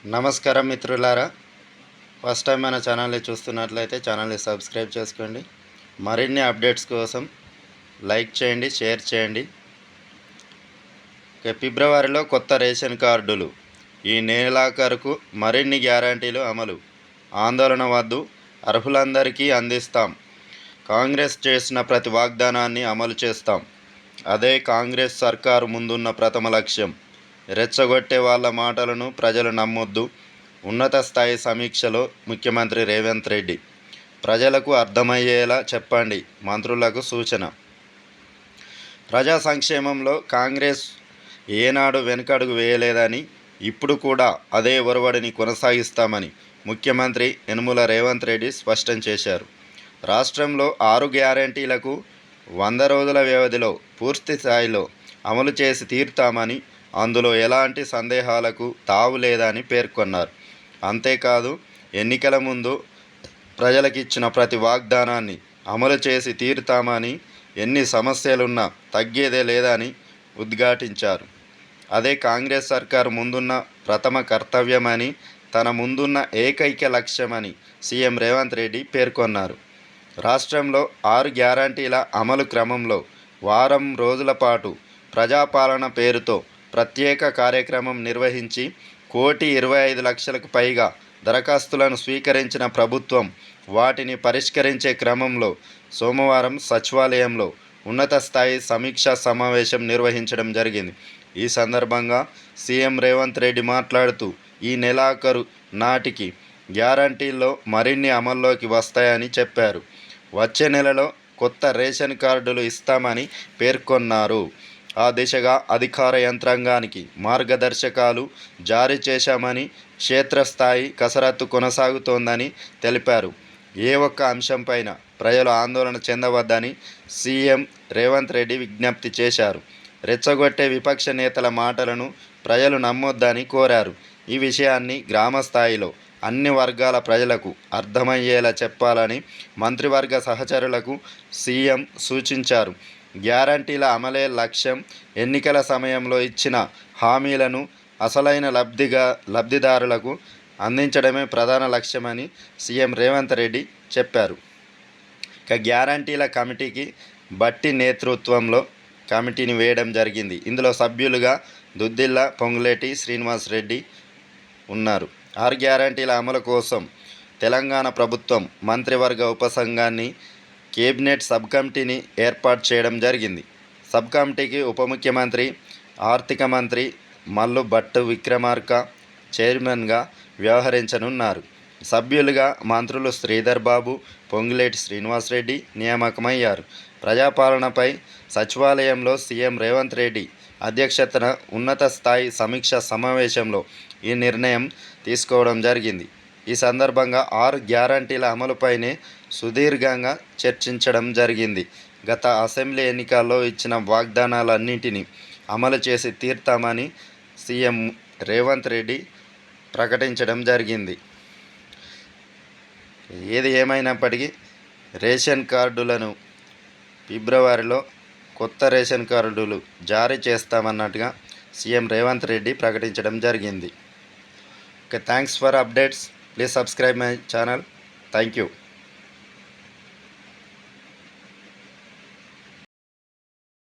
నమస్కారం మిత్రులారా, first time మన ఛానల్ని చూస్తున్నట్లయితే ఛానల్ని సబ్స్క్రైబ్ చేసుకోండి. మరిన్ని అప్డేట్స్ కోసం లైక్ చేయండి, షేర్ చేయండి. ఫిబ్రవరిలో కొత్త రేషన్ కార్డులు, ఈ నెలాఖరుకు మరిన్ని గ్యారంటీలు అమలు. ఆందోళన వద్దు, అర్హులందరికీ అందిస్తాం. కాంగ్రెస్ చేసిన ప్రతి వాగ్దానాన్ని అమలు చేస్తాం. అదే కాంగ్రెస్ సర్కారు ముందున్న ప్రథమ లక్ష్యం. రెచ్చగొట్టే వాళ్ళ మాటలను ప్రజలు నమ్మొద్దు. ఉన్నత స్థాయి సమీక్షలో ముఖ్యమంత్రి రేవంత్ రెడ్డి. ప్రజలకు అర్థమయ్యేలా చెప్పండి, మంత్రులకు సూచన. ప్రజా సంక్షేమంలో కాంగ్రెస్ ఏనాడు వెనుకడుగు వేయలేదని, ఇప్పుడు కూడా అదే ఒరవడిని కొనసాగిస్తామని ముఖ్యమంత్రి యనుమల రేవంత్ రెడ్డి స్పష్టం చేశారు. రాష్ట్రంలో 6 గ్యారంటీలకు 100 రోజుల వ్యవధిలో పూర్తి స్థాయిలో అమలు చేసి తీరుతామని, అందులో ఎలాంటి సందేహాలకు తావు లేదని పేర్కొన్నారు. అంతేకాదు, ఎన్నికల ముందు ప్రజలకిచ్చిన ప్రతి వాగ్దానాన్ని అమలు చేసి తీరుతామని, ఎన్ని సమస్యలున్నా తగ్గేదే లేదని ఉద్ఘాటించారు. అదే కాంగ్రెస్ సర్కారు ముందున్న ప్రథమ కర్తవ్యమని, తన ముందున్న ఏకైక లక్ష్యమని సీఎం రేవంత్ రెడ్డి పేర్కొన్నారు. రాష్ట్రంలో 6 గ్యారంటీల అమలు క్రమంలో వారం రోజుల పాటు ప్రజాపాలన పేరుతో ప్రత్యేక కార్యక్రమం నిర్వహించి 1,25,00,000కు పైగా దరఖాస్తులను స్వీకరించిన ప్రభుత్వం వాటిని పరిష్కరించే క్రమంలో సోమవారం సచివాలయంలో ఉన్నత స్థాయి సమీక్షా సమావేశం నిర్వహించడం జరిగింది. ఈ సందర్భంగా సీఎం రేవంత్ రెడ్డి మాట్లాడుతూ, ఈ నెలాఖరు నాటికి గ్యారంటీల్లో మరిన్ని అమల్లోకి వస్తాయని చెప్పారు. వచ్చే నెలలో కొత్త రేషన్ కార్డులు ఇస్తామని పేర్కొన్నారు. ఆ దిశగా అధికార యంత్రాంగానికి మార్గదర్శకాలు జారీ చేశామని, క్షేత్రస్థాయి కసరత్తు కొనసాగుతోందని తెలిపారు. ఏ ఒక్క అంశంపైన ప్రజలు ఆందోళన చెందవద్దని సీఎం రేవంత్ రెడ్డి విజ్ఞప్తి చేశారు. రెచ్చగొట్టే విపక్ష నేతల మాటలను ప్రజలు నమ్మొద్దని కోరారు. ఈ విషయాన్ని గ్రామ స్థాయిలో అన్ని వర్గాల ప్రజలకు అర్థమయ్యేలా చెప్పాలని మంత్రివర్గ సహచరులకు సీఎం సూచించారు. గ్యారంటీల అమలే లక్ష్యం. ఎన్నికల సమయంలో ఇచ్చిన హామీలను అసలైన లబ్ధిదారులకు అందించడమే ప్రధాన లక్ష్యమని సీఎం రేవంత్ రెడ్డి చెప్పారు. గ్యారంటీల కమిటీకి బట్టి నేతృత్వంలో కమిటీని వేయడం జరిగింది. ఇందులో సభ్యులుగా దుద్దిల్ల, పొంగులేటి శ్రీనివాస్ రెడ్డి ఉన్నారు. 6 గ్యారంటీల అమలు కోసం తెలంగాణ ప్రభుత్వం మంత్రివర్గ ఉపసంఘాన్ని, కేబినెట్ సబ్ కమిటీని ఏర్పాటు చేయడం జరిగింది. సబ్ కమిటీకి ఉప ముఖ్యమంత్రి, ఆర్థిక మంత్రి మల్లు భట్టు విక్రమార్క చైర్మన్గా వ్యవహరించనున్నారు. సభ్యులుగా మంత్రులు శ్రీధర్ బాబు, పొంగులేటి శ్రీనివాసరెడ్డి నియామకమయ్యారు. ప్రజాపాలనపై సచివాలయంలో సీఎం రేవంత్ రెడ్డి అధ్యక్షతన ఉన్నత స్థాయి సమీక్షా సమావేశంలో ఈ నిర్ణయం తీసుకోవడం జరిగింది. ఈ సందర్భంగా 6 గ్యారంటీల అమలుపైనే సుదీర్ఘంగా చర్చించడం జరిగింది. గత అసెంబ్లీ ఎన్నికల్లో ఇచ్చిన వాగ్దానాలన్నింటినీ అమలు చేసి తీర్తామని సీఎం రేవంత్ రెడ్డి ప్రకటించడం జరిగింది. ఏది ఏమైనప్పటికీ రేషన్ కార్డులను ఫిబ్రవరిలో కొత్త రేషన్ కార్డులు జారీ చేస్తామన్నట్టుగా సీఎం రేవంత్ రెడ్డి ప్రకటించడం జరిగింది. Thanks for updates. Please subscribe my channel. Thank you.